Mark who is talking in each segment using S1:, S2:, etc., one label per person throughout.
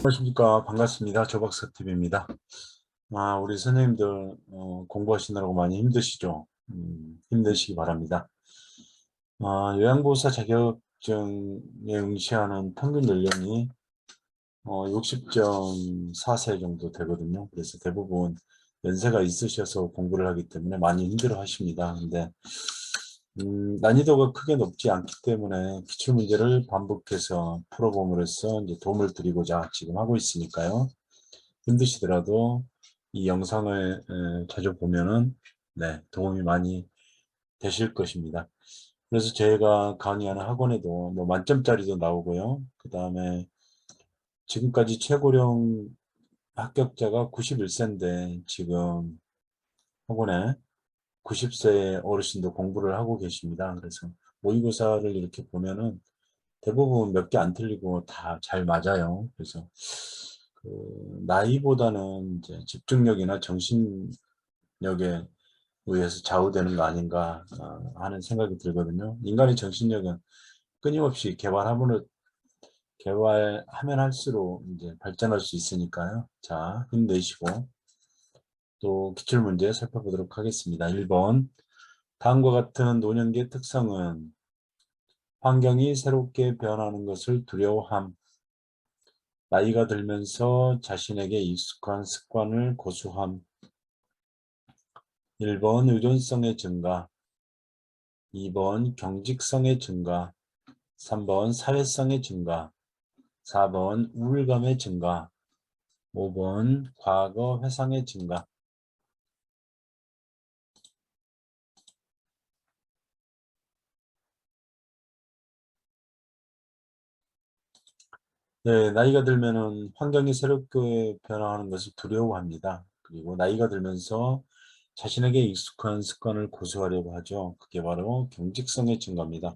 S1: 안녕하십니까. 반갑습니다. 조박사TV입니다. 우리 선생님들 공부하시느라고 많이 힘드시죠? 힘내시기 바랍니다. 요양보호사 자격증에 응시하는 평균 연령이 60.4세 정도 되거든요. 그래서 대부분 연세가 있으셔서 공부를 하기 때문에 많이 힘들어 하십니다. 근데 난이도가 크게 높지 않기 때문에 기출문제를 반복해서 풀어봄으로써 이제 도움을 드리고자 지금 하고 있으니까요. 힘드시더라도 이 영상을 자주 보면은 네, 도움이 많이 되실 것입니다. 그래서 제가 강의하는 학원에도 뭐 만점짜리도 나오고요. 그 다음에 지금까지 최고령 합격자가 91세인데 지금 학원에 90세 어르신도 공부를 하고 계십니다. 그래서 모의고사를 이렇게 보면은 대부분 몇 개 안 틀리고 다 잘 맞아요. 그래서 나이보다는 이제 집중력이나 정신력에 의해서 좌우되는 거 아닌가 하는 생각이 들거든요. 인간의 정신력은 끊임없이 개발하면 할수록 이제 발전할 수 있으니까요. 자, 힘내시고 또 기출문제 살펴보도록 하겠습니다. 1번. 다음과 같은 노년기의 특성은 환경이 새롭게 변하는 것을 두려워함, 나이가 들면서 자신에게 익숙한 습관을 고수함. 1번 의존성의 증가, 2번 경직성의 증가, 3번 사회성의 증가, 4번 우울감의 증가, 5번 과거 회상의 증가. 네, 나이가 들면은 환경이 새롭게 변화하는 것을 두려워합니다. 그리고 나이가 들면서 자신에게 익숙한 습관을 고수하려고 하죠. 그게 바로 경직성의 증가입니다.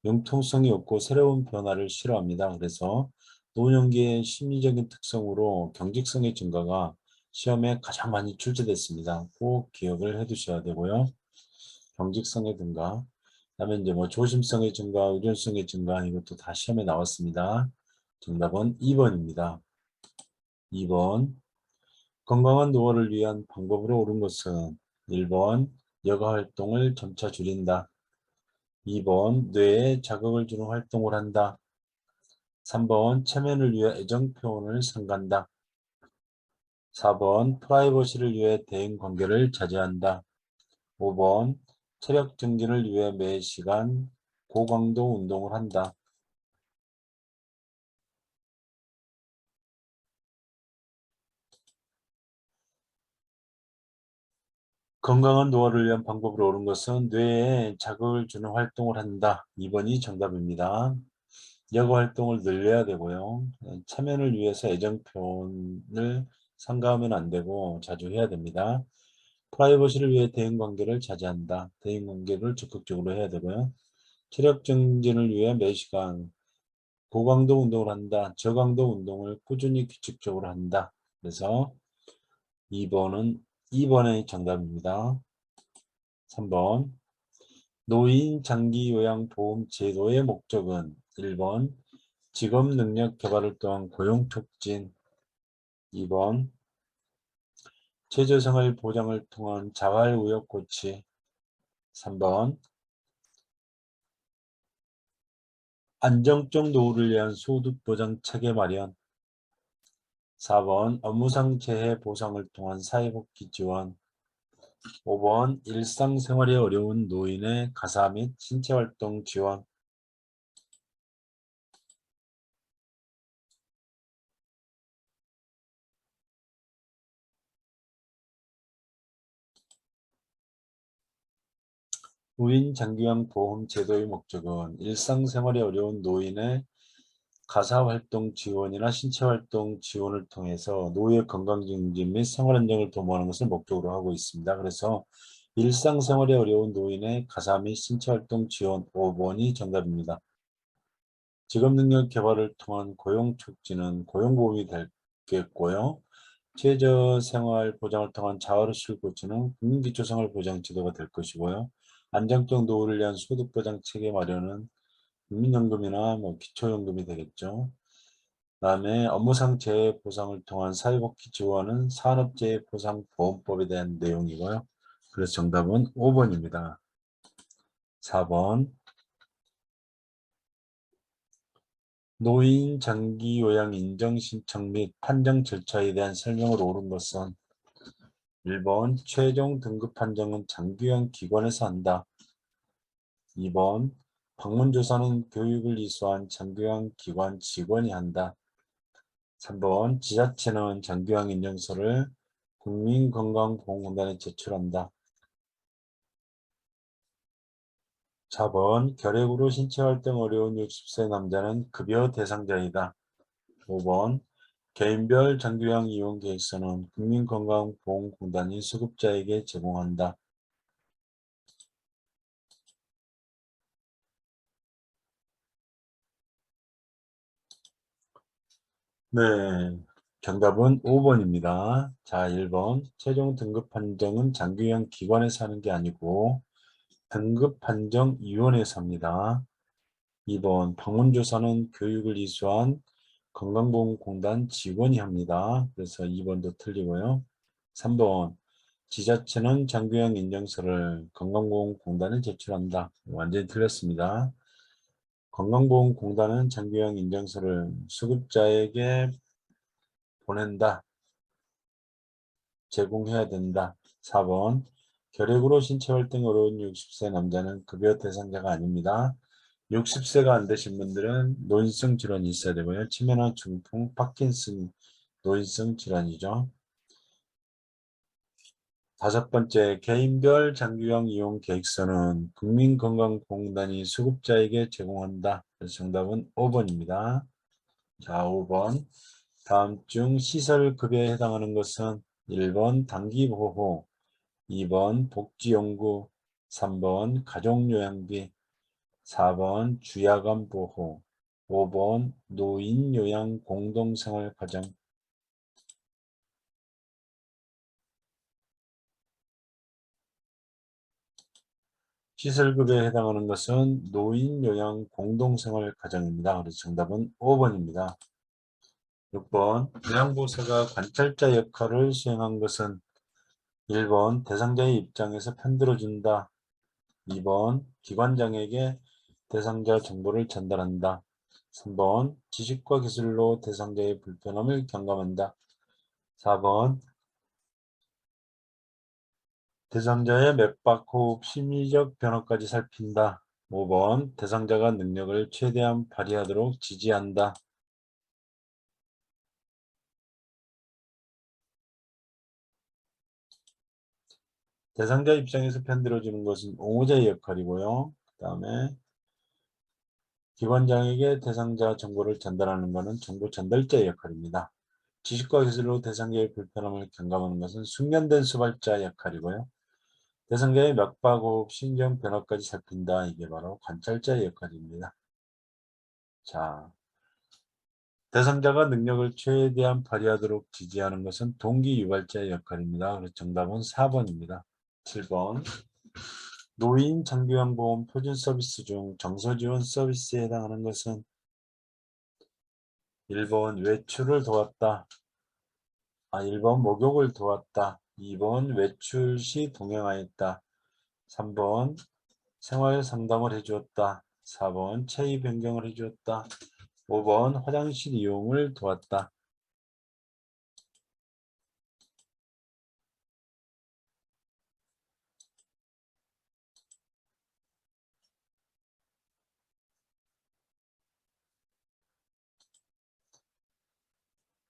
S1: 융통성이 없고 새로운 변화를 싫어합니다. 그래서 노년기의 심리적인 특성으로 경직성의 증가가 시험에 가장 많이 출제됐습니다. 꼭 기억을 해 두셔야 되고요. 경직성의 증가, 그다음에 이제 뭐 조심성의 증가, 의존성의 증가 이것도 다 시험에 나왔습니다. 정답은 2번입니다. 2번. 건강한 노화를 위한 방법으로 옳은 것은 1번 여가 활동을 점차 줄인다. 2번 뇌에 자극을 주는 활동을 한다. 3번 체면을 위해 애정 표현을 삼간다. 4번 프라이버시를 위해 대인 관계를 자제한다. 5번 체력 증진을 위해 매 시간 고강도 운동을 한다. 건강한 노화를 위한 방법으로 옳은 것은 뇌에 자극을 주는 활동을 한다. 2번이 정답입니다. 여가 활동을 늘려야 되고요. 체면을 위해서 애정 표현을 삼가하면 안 되고 자주 해야 됩니다. 프라이버시를 위해 대인관계를 자제한다. 대인관계를 적극적으로 해야 되고요. 체력 증진을 위해 매시간 고강도 운동을 한다. 저강도 운동을 꾸준히 규칙적으로 한다. 그래서 2번의 정답입니다. 3번 노인 장기요양보험 제도의 목적은 1번 직업능력 개발을 통한 고용 촉진, 2번 최저생활 보장을 통한 자활우역 고치, 3번 안정적 노후를 위한 소득보장 체계 마련, 4번 업무상 재해 보상을 통한 사회복지 지원, 5번 일상생활이 어려운 노인의 가사 및 신체활동 지원. 노인 장기요양보험 제도의 목적은 일상생활이 어려운 노인의 가사활동 지원이나 신체활동 지원을 통해서 노후의 건강증진 및 생활안정을 도모하는 것을 목적으로 하고 있습니다. 그래서 일상생활이 어려운 노인의 가사 및 신체활동 지원 5번이 정답입니다. 직업능력 개발을 통한 고용 촉진은 고용보험이 되겠고요. 최저생활 보장을 통한 자활의식 고치는 국민기초생활보장제도가 될 것이고요. 안정적 노후를 위한 소득보장 체계 마련은 국민연금이나 뭐 기초연금이 되겠죠. 그다음에 업무상 재해 보상을 통한 사회복지 지원은 산업재해보상보험법에 대한 내용이고요. 그래서 정답은 5번입니다. 4번 노인 장기 요양 인정 신청 및 판정 절차에 대한 설명을 옳은 것은 1번 최종 등급 판정은 장기요양 기관에서 한다. 2번 방문조사는 교육을 이수한 장기요양 기관 직원이 한다. 3번 지자체는 장기요양 인증서를 국민건강보험공단에 제출한다. 4번 결핵으로 신체활동 어려운 60세 남자는 급여 대상자이다. 5번 개인별 장기요양 이용 계획서는 국민건강보험공단이 수급자에게 제공한다. 네, 정답은 5번입니다. 자, 1번 최종 등급 판정은 장기요양 기관에서 하는 게 아니고 등급판정위원회에서 합니다. 2번 방문조사는 교육을 이수한 건강보험공단 직원이 합니다. 그래서 2번도 틀리고요. 3번 지자체는 장기요양 인증서를 건강보험공단에 제출한다. 완전히 틀렸습니다. 건강보험공단은 장기요양 인증서를 수급자에게 보낸다. 제공해야 된다. 4번 결핵으로 신체활동이 어려운 60세 남자는 급여 대상자가 아닙니다. 60세가 안 되신 분들은 노인성 질환이 있어야 되고요. 치매나 중풍, 파킨슨 노인성 질환이죠. 5번째, 개인별 장기요양 이용 계획서는 국민건강보험공단이 수급자에게 제공한다. 그래서 정답은 5번입니다. 자, 5번. 다음 중 시설급여에 해당하는 것은 1번 단기보호, 2번 복지연구, 3번 가족요양비, 4번 주야간보호, 5번 노인요양 공동생활과정. 시설급여에 해당하는 것은 노인요양 공동생활과정입니다. 그래서 정답은 5번입니다. 6번 요양보호사가 관찰자 역할을 수행한 것은 1번 대상자의 입장에서 편들어준다. 2번 기관장에게 대상자 정보를 전달한다. 3번 지식과 기술로 대상자의 불편함을 경감한다. 4번 대상자의 맥박, 호흡, 심리적 변화까지 살핀다. 5번 대상자가 능력을 최대한 발휘하도록 지지한다. 대상자 입장에서 편들어주는 것은 옹호자의 역할이고요. 그 다음에 기관장에게 대상자 정보를 전달하는 것은 정보 전달자의 역할입니다. 지식과 기술로 대상자의 불편함을 경감하는 것은 숙련된 수발자의 역할이고요. 대상자의 맥박호흡, 심정 변화까지 살핀다. 이게 바로 관찰자의 역할입니다. 자, 대상자가 능력을 최대한 발휘하도록 지지하는 것은 동기유발자의 역할입니다. 그래서 정답은 4번입니다. 7번 노인 장기요양보험 표준 서비스 중 정서지원 서비스에 해당하는 것은 1번 외출을 도왔다. 1번 목욕을 도왔다. 2번 외출 시 동행하였다. 3번 생활 상담을 해주었다. 4번 체위 변경을 해주었다. 5번 화장실 이용을 도왔다.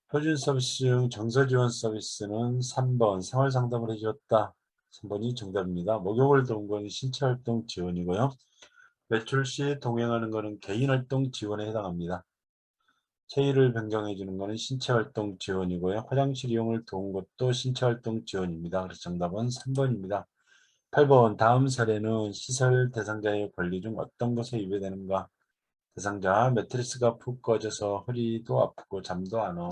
S1: 표준 서비스 중 정서 지원 서비스는 3번 생활 상담을 해주었다. 3번이 정답입니다. 목욕을 도운 건 신체활동 지원이고요. 외출 시 동행하는 것은 개인활동 지원에 해당합니다. 체위를 변경해 주는 것은 신체활동 지원이고요. 화장실 이용을 도운 것도 신체활동 지원입니다. 그래서 정답은 3번입니다. 8번 다음 사례는 시설 대상자의 권리 중 어떤 것에 위배되는가? 대상자 매트리스가 푹 꺼져서 허리도 아프고 잠도 안 와.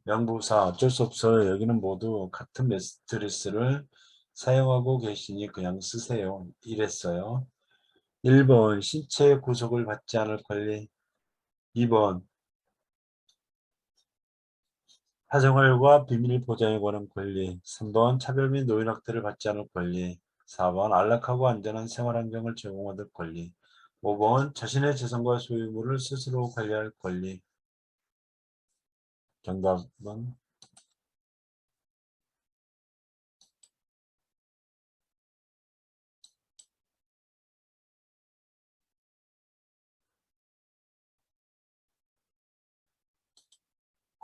S1: 명부사 어쩔 수 없어요. 여기는 모두 같은 매트리스를 사용하고 계시니 그냥 쓰세요. 이랬어요. 1번 신체 구속을 받지 않을 권리, 2번 사생활과 비밀 보장에 관한 권리. 3번 차별 및 노인 학대를 받지 않을 권리. 4번 안락하고 안전한 생활 환경을 제공받을 권리. 5번 자신의 재산과 소유물을 스스로 관리할 권리. 정답은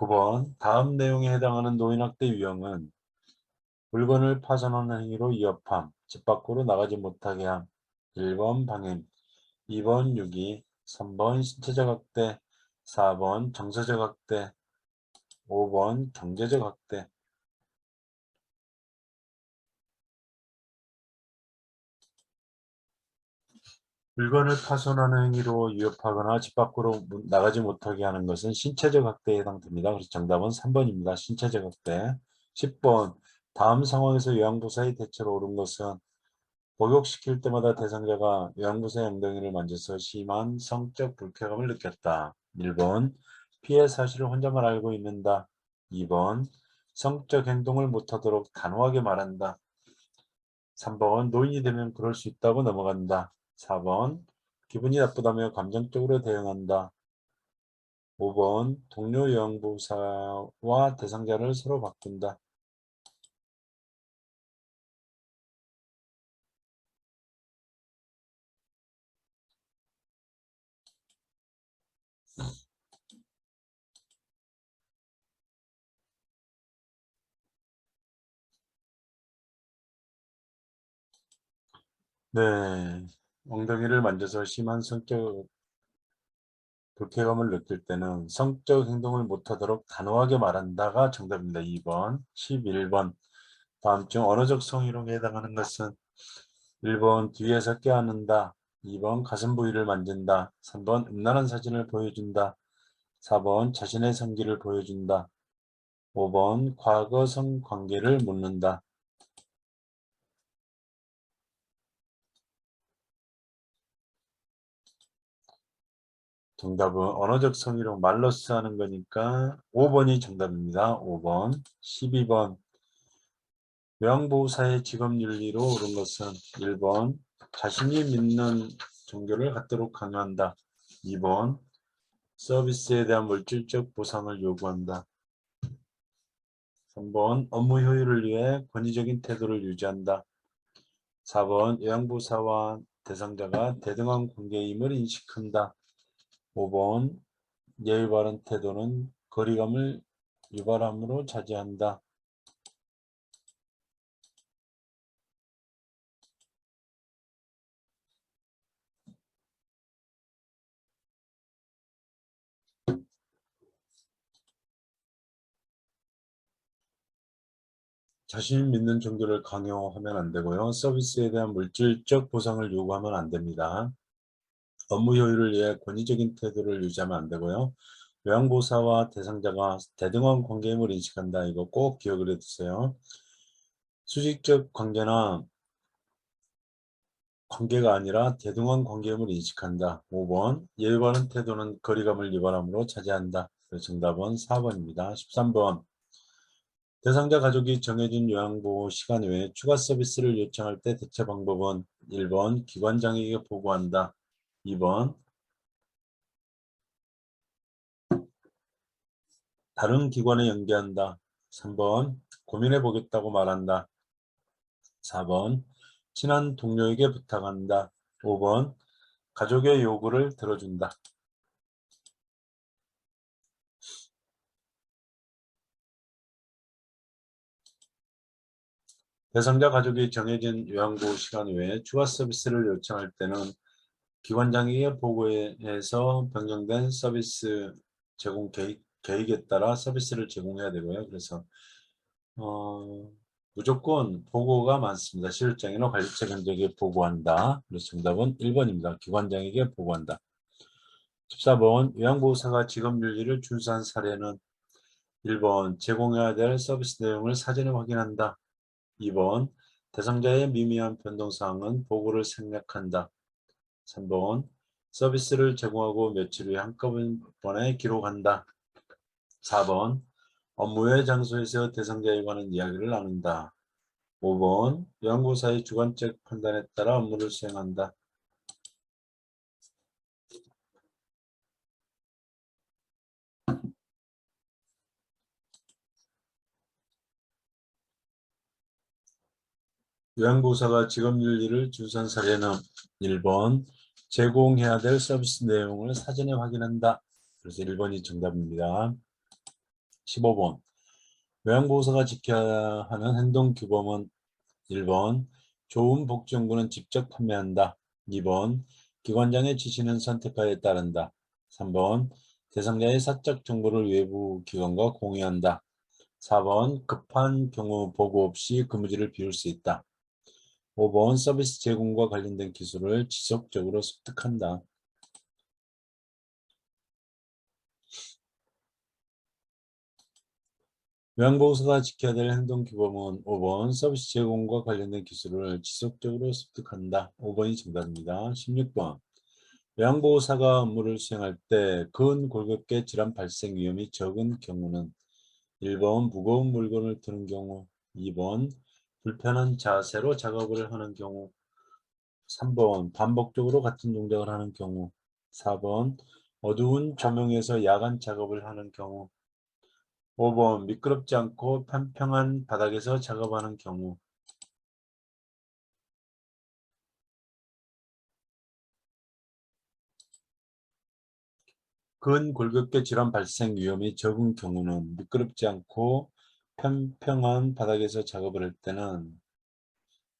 S1: 9번. 다음 내용에 해당하는 노인학대 유형은 물건을 파손하는 행위로 위협함, 집 밖으로 나가지 못하게 함. 1번 방임, 2번 유기, 3번 신체적 학대, 4번 정서적 학대, 5번 경제적 학대. 물건을 파손하는 행위로 위협하거나 집 밖으로 나가지 못하게 하는 것은 신체적 학대에 해당됩니다. 그래서 정답은 3번입니다. 신체적 학대. 10번. 다음 상황에서 요양보사의 대체로 옳은 것은 목욕시킬 때마다 대상자가 요양보사의 엉덩이를 만져서 심한 성적 불쾌감을 느꼈다. 1번. 피해 사실을 혼자만 알고 있는다. 2번. 성적 행동을 못하도록 단호하게 말한다. 3번. 노인이 되면 그럴 수 있다고 넘어간다. 4번. 기분이 나쁘다며 감정적으로 대응한다. 5번. 동료 요양보호사와 대상자를 서로 바꾼다. 네. 엉덩이를 만져서 심한 성적 불쾌감을 느낄 때는 성적 행동을 못하도록 단호하게 말한다가 정답입니다. 2번. 11번. 다음 중 언어적 성희롱에 해당하는 것은 1번 뒤에서 껴안는다. 2번 가슴 부위를 만진다. 3번 음란한 사진을 보여준다. 4번 자신의 성기를 보여준다. 5번 과거 성관계를 묻는다. 정답은 언어적 성희롱 말로써 하는 거니까 5번이 정답입니다. 5번. 12번. 요양보호사의 직업윤리로 옳은 것은 1번 자신이 믿는 종교를 갖도록 강요한다. 2번 서비스에 대한 물질적 보상을 요구한다. 3번 업무 효율을 위해 권위적인 태도를 유지한다. 4번 요양보호사와 대상자가 대등한 관계임을 인식한다. 5번 예의 바른 태도는 거리감을 유발함으로 자제한다. 자신이 믿는 종교를 강요하면 안 되고요. 서비스에 대한 물질적 보상을 요구하면 안 됩니다. 업무 효율을 위해 권위적인 태도를 유지하면 안 되고요. 요양보호사와 대상자가 대등한 관계임을 인식한다. 이거 꼭 기억을 해두세요. 수직적 관계나 관계가 아니라 대등한 관계임을 인식한다. 5번 예의 바른 태도는 거리감을 유발함으로 차지한다. 그래서 정답은 4번입니다. 13번 대상자 가족이 정해진 요양보호 시간 외에 추가 서비스를 요청할 때 대처 방법은 1번 기관장에게 보고한다. 2번 다른 기관에 연계한다. 3번 고민해 보겠다고 말한다. 4번 친한 동료에게 부탁한다. 5번 가족의 요구를 들어준다. 대상자 가족이 정해진 요양보호 시간 외에 추가 서비스를 요청할 때는 기관장에게 보고해서 변경된 서비스 제공 계획에 따라 서비스를 제공해야 되고요. 그래서 무조건 보고가 많습니다. 실장이나 관리책임자에게 보고한다. 그래서 정답은 1번입니다. 기관장에게 보고한다. 14번 요양보호사가 직업윤리를 준수한 사례는 1번 제공해야 될 서비스 내용을 사전에 확인한다. 2번 대상자의 미미한 변동사항은 보고를 생략한다. 3번 서비스를 제공하고 며칠 후에 한꺼번에 기록한다. 4번 업무의 장소에서 대상자에 관한 이야기를 나눈다. 5번 요양보호사의 주관적 판단에 따라 업무를 수행한다. 요양보호사가 직업윤리를 준수한 사례는 1번 제공해야 될 서비스 내용을 사전에 확인한다. 그래서 1번이 정답입니다. 15번 요양보호사가 지켜야 하는 행동규범은 1번 좋은 복지용구는 직접 판매한다. 2번 기관장의 지시는 선택하에 따른다. 3번 대상자의 사적 정보를 외부 기관과 공유한다. 4번 급한 경우 보고 없이 근무지를 비울 수 있다. 5번 서비스 제공과 관련된 기술을 지속적으로 습득한다. 요양보호사가 지켜야 될 행동규범은 5번 서비스 제공과 관련된 기술을 지속적으로 습득한다. 5번이 정답입니다. 16번 요양보호사가 업무를 수행할 때 근골격계 질환 발생 위험이 적은 경우는 1번 무거운 물건을 드는 경우, 2번 불편한 자세로 작업을 하는 경우, 3번 반복적으로 같은 동작을 하는 경우, 4번 어두운 조명에서 야간 작업을 하는 경우, 5번 미끄럽지 않고 평평한 바닥에서 작업하는 경우. 근골격계 질환 발생 위험이 적은 경우는 미끄럽지 않고 평평한 바닥에서 작업을 할 때는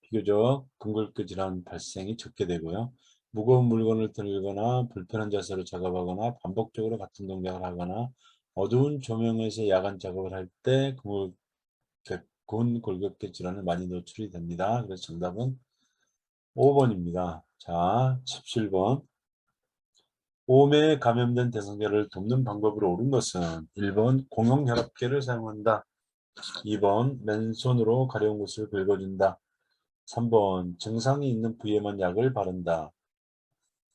S1: 비교적 근골격 질환 발생이 적게 되고요. 무거운 물건을 들거나 불편한 자세로 작업하거나 반복적으로 같은 동작을 하거나 어두운 조명에서 야간 작업을 할 때 근골격계 질환에 많이 노출이 됩니다. 그래서 정답은 5번입니다. 자, 17번. 오메에 감염된 대상자를 돕는 방법으로 옳은 것은 1번 공용혈압계를 사용한다. 2번 맨손으로 가려운 곳을 긁어준다. 3번 증상이 있는 부위에만 약을 바른다.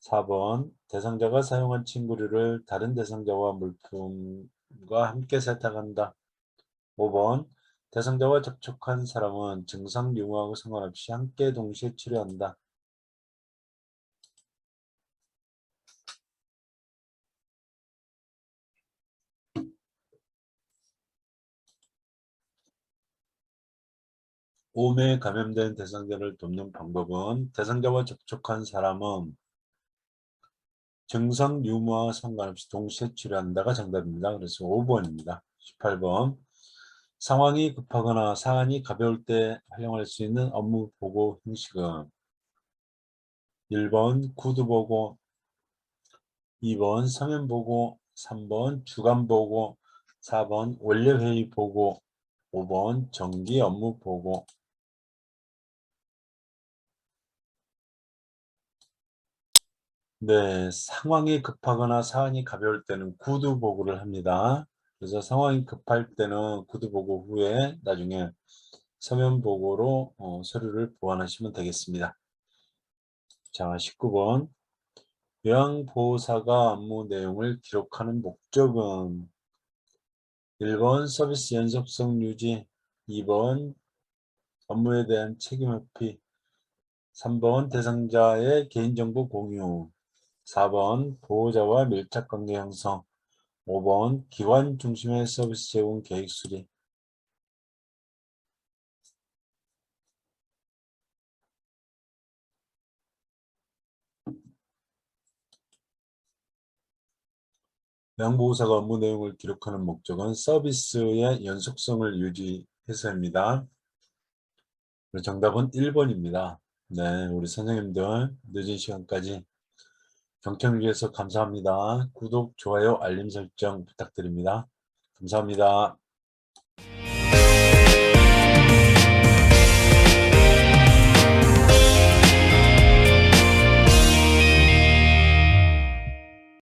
S1: 4번 대상자가 사용한 침구류를 다른 대상자와 물품과 함께 세탁한다. 5번 대상자와 접촉한 사람은 증상 유무하고 상관없이 함께 동시에 치료한다. 오메에 감염된 대상자를 돕는 방법은 대상자와 접촉한 사람은 증상 유무와 상관없이 동시에 치료한다가 정답입니다. 그래서 5번입니다. 18번 상황이 급하거나 사안이 가벼울 때 활용할 수 있는 업무 보고 형식은 1번 구두 보고, 2번 서면 보고, 3번 주간 보고, 4번 원래 회의 보고, 5번 정기 업무 보고. 네, 상황이 급하거나 사안이 가벼울 때는 구두 보고를 합니다. 그래서 상황이 급할 때는 구두 보고 후에 나중에 서면 보고로 서류를 보완하시면 되겠습니다. 자, 19번. 요양보호사가 업무 내용을 기록하는 목적은 1번 서비스 연속성 유지, 2번 업무에 대한 책임 회피, 3번 대상자의 개인정보 공유, 4번 보호자와 밀착관계 형성, 5번 기관 중심의 서비스 제공 계획 수립. 요양보호사가 업무 내용을 기록하는 목적은 서비스의 연속성을 유지해서입니다. 정답은 1번입니다. 네, 우리 선생님들 늦은 시간까지 경청을 위해서 감사합니다. 구독, 좋아요, 알림 설정 부탁드립니다. 감사합니다.